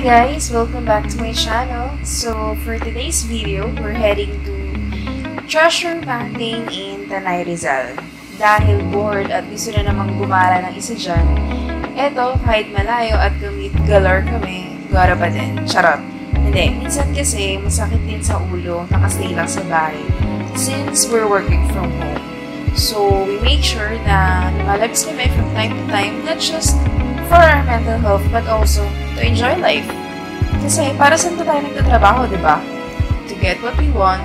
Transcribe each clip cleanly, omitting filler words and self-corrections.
guys! Welcome back to my channel. So, for today's video, we're heading to Treasure Mountain in Tanay Rizal. Dahil bored at gusto na namang gumala ng isa dyan, eto, kahit malayo at galore kami, gara pa din. Charot. Hindi, minsan kasi masakit din sa ulo, nakastay lang sa bahay, since we're working from home. So, we make sure na lumalabas kami from time to time, not just for our mental health, but also to enjoy life. Kasi para saan tayo nagtatrabaho, di ba? To get what we want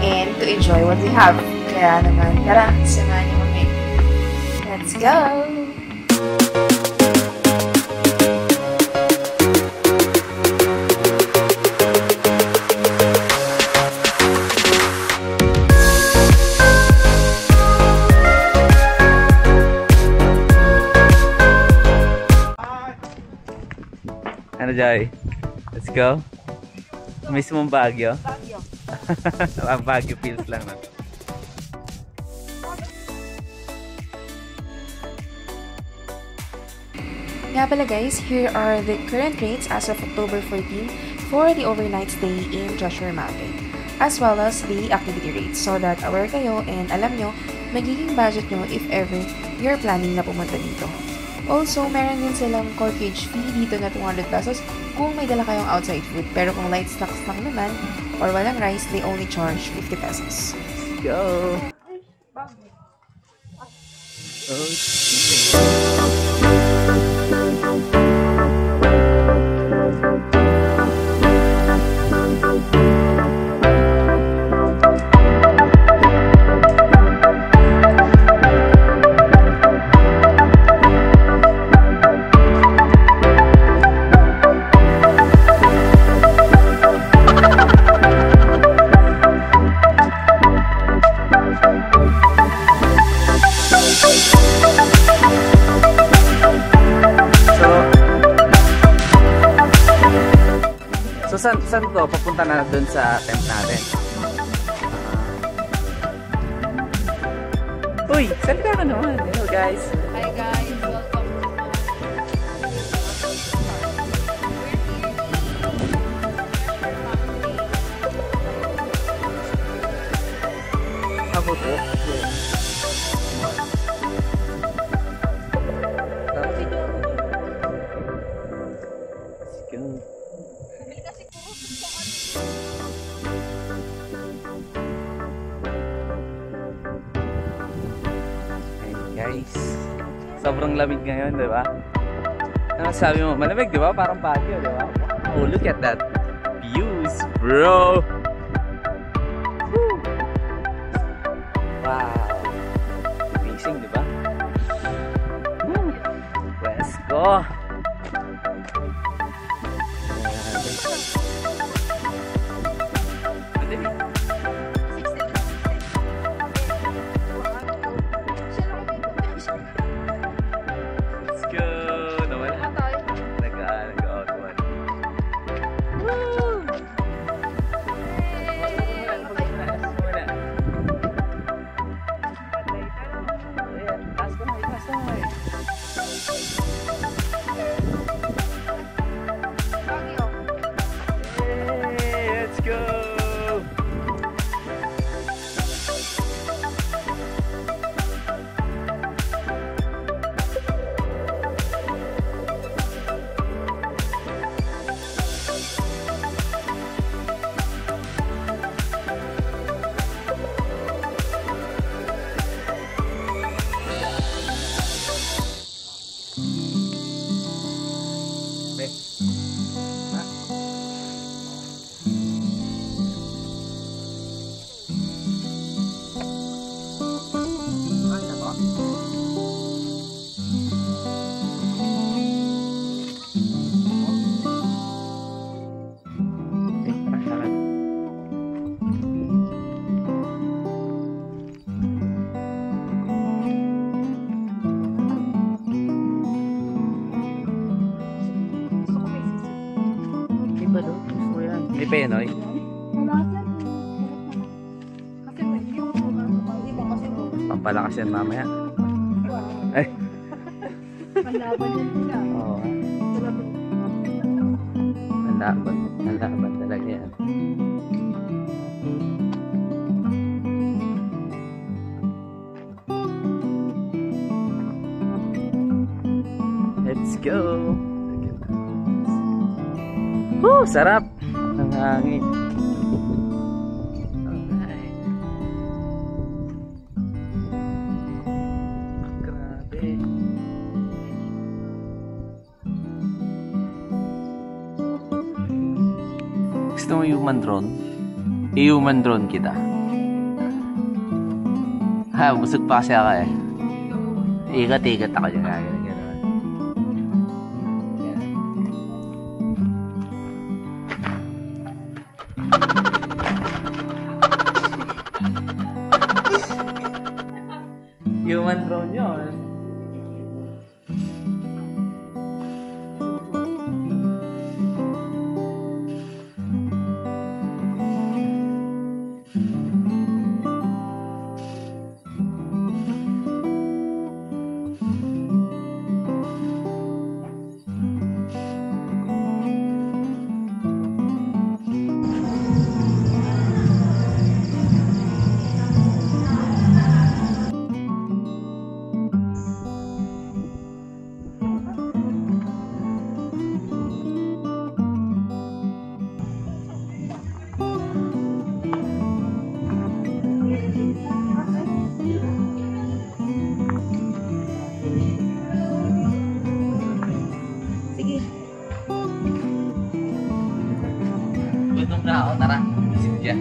and to enjoy what we have. Kaya naman, tara, samahan niyo kami. Let's go! Ano, Jai? Let's go. Miss mong Baguio? Baguio. Baguio feels lang na. Nga pala guys, here are the current rates as of October 14 for the overnight stay in Treasure Mountain, as well as the activity rates, so that aware kayo and alam nyo magiging budget nyo if ever you're planning na pumunta dito. Also, meron din silang corkage fee dito na 200 pesos kung may dala kayong outside food. Pero kung light snacks lang naman or walang rice, they only charge 50 pesos. Go! So, saan to? Papunta na dun sa tent natin. Uy! Salita ka naman. Hello guys! Hi guys! Welcome to Ako to? Guys, sobrang lamig ngayon, di ba? Ano sabi mo? Malamig, di ba? Parang Baguio, di ba? Oh, look at that views, bro! Woo! Wow! Amazing, di ba? Let's go! May penoy? Pampalakas yan mamaya. Ay. Lalaban talaga yan. Let's go! Woo! Sarap! Ang hangin. Alright. Grabe. Gusto mo human drone? I-human drone kita. Ha, busog pa kasi ako eh. Ikat-ikat ako dyan. Gano'n. Human drone yun. Gutom na ako, tara. Isip dyan.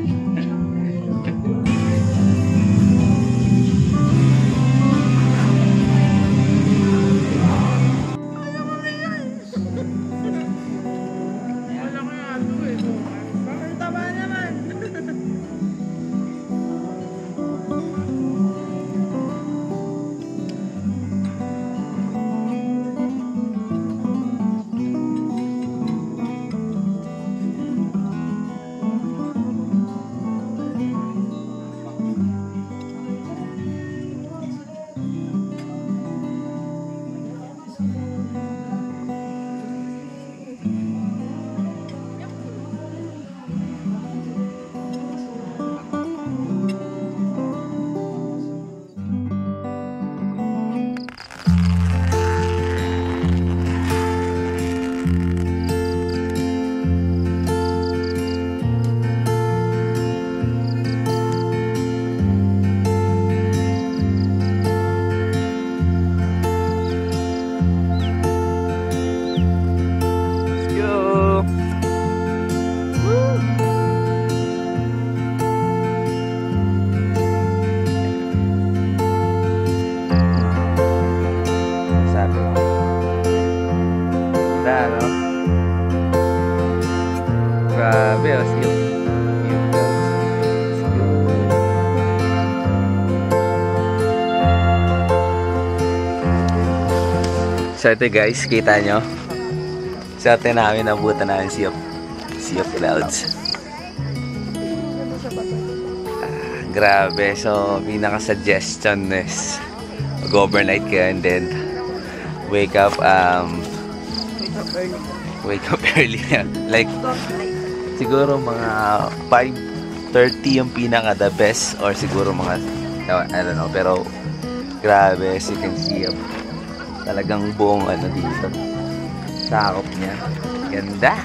Grabe, oh, see you. So ito guys, kita nyo. Sa atin namin nabutan namin sea of clouds. Grabe, so pinaka-suggestion is mag-overnight ka and then wake up early. Like siguro mga 5:30 yung pinaka the best, or siguro mga I don't know, pero grabe, as you can see talagang buong ano dito, sakop niya, ganda.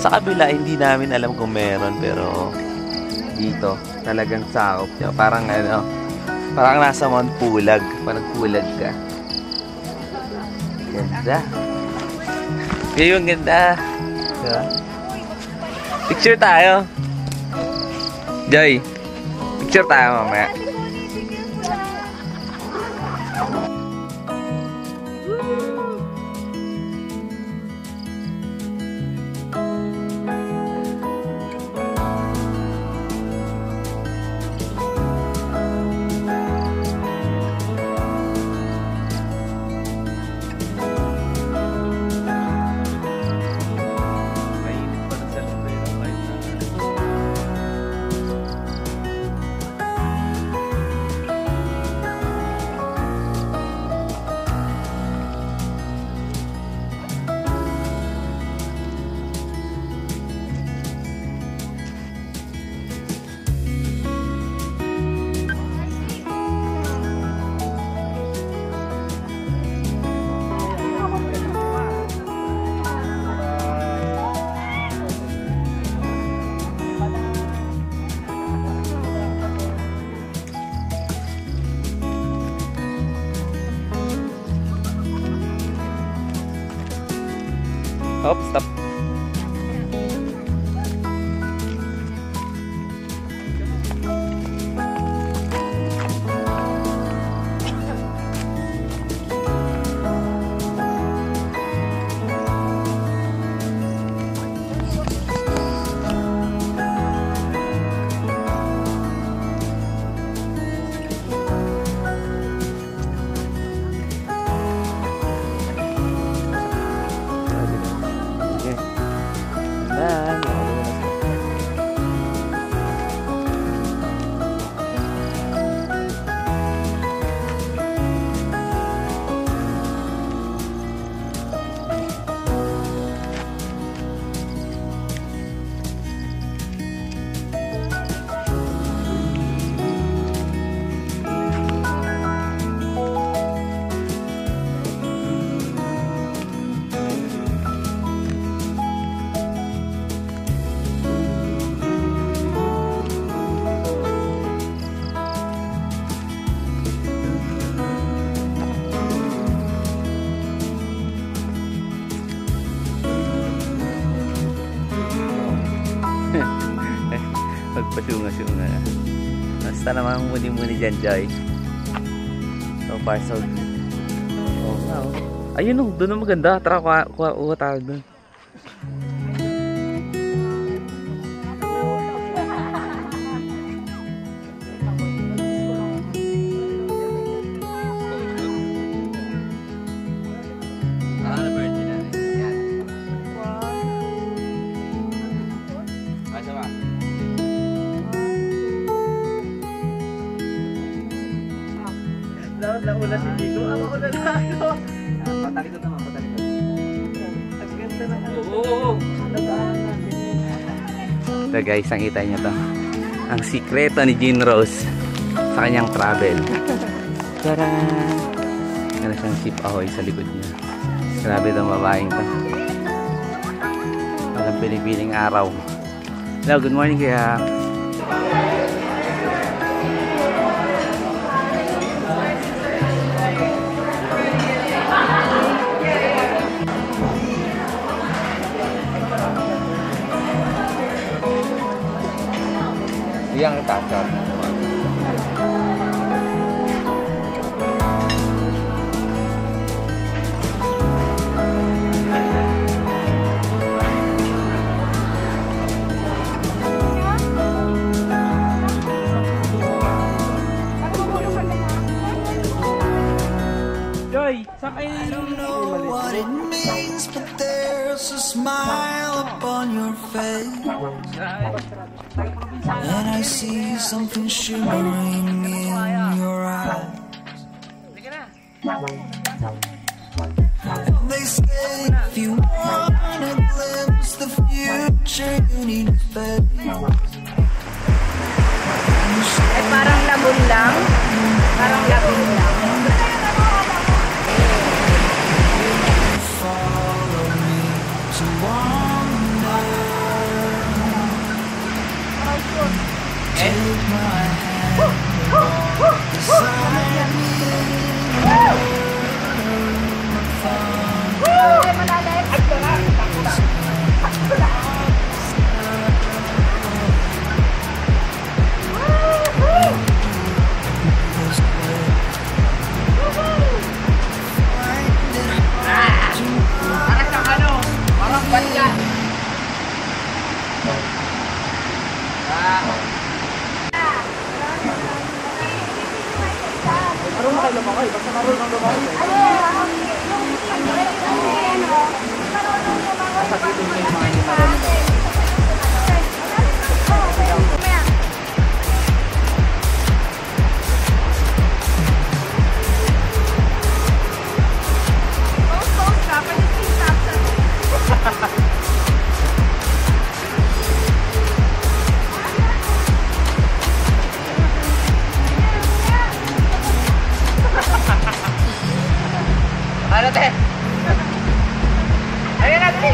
Sa kabila hindi namin alam kung meron, pero dito talagang sakop niya, parang ano, parang nasa Mount Pulag, parang Pulag ka. Ganda. Yung ganda. Diba? Picture tayo. Joy, picture tayo mamaya. Hop, stop. Magpasunga-sunga na. Basta namang muni-muni dyan, Joy. So far, so good. Oh, wow. Ayun o, doon ang maganda. Tara, kuha tayo doon. Nauna si Digo. Mauna na ako. Patalikod naman, patalikod. Ang ganda na ano. Oo. Ito guys, nakita niyo to. Ang sikreto ni Jean Rose sa kanyang travel. Tara! Ano siyang sip ahoy sa likod niya. Grabe itong babaeng to. Walang pinipiling araw. Hello, good morning kaya. Yang takar. Joy, sakay. I don't know what it means, but there's a smile upon your face. And I see something shimmering in your eyes. And they say if you want to glimpse the future, you need faith. Ay, parang labon lang. Parang labon lang. Follow me to wander. Take my hand, beside me. Marunong kayo lumakay. Basta marunong lumakay. Ano te? Ayun na, te!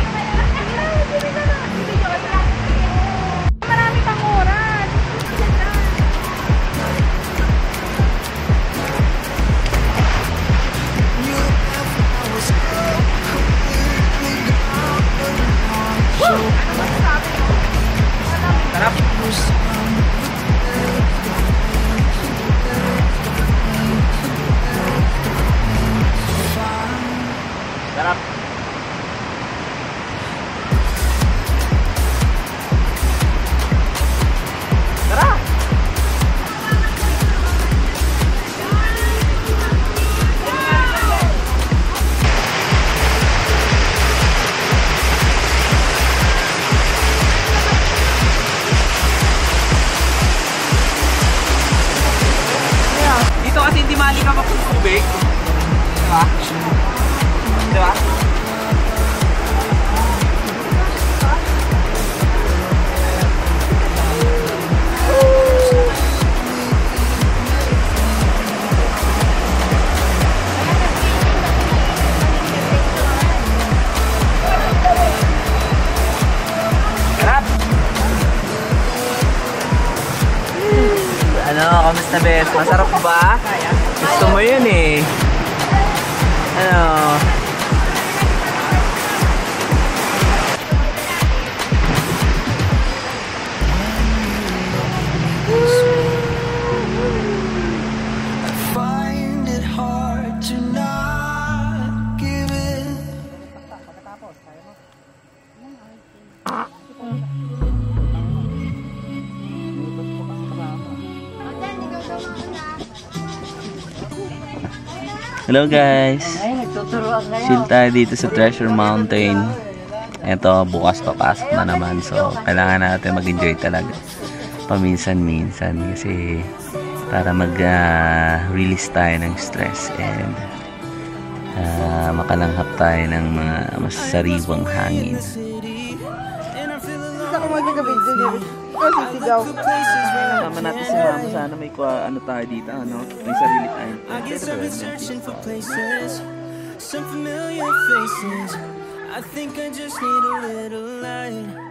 ka magtutubig. Diba? Diba? Ano, kamusta bes? Masarap ba? Gusto mo yun eh. Ano? Find it hard to not give in. Hello guys! Chill tayo dito sa Treasure Mountain. Ito, bukas papasok na naman. So, kailangan natin mag-enjoy talaga. Paminsan-minsan. Kasi, para mag-release tayo ng stress. And, makalanghap tayo ng mga masasariwang hangin. Sama natin si Mama. Sana may ano tayo dito, ano? May sarili tayo. Some familiar faces. I think I just need a little light.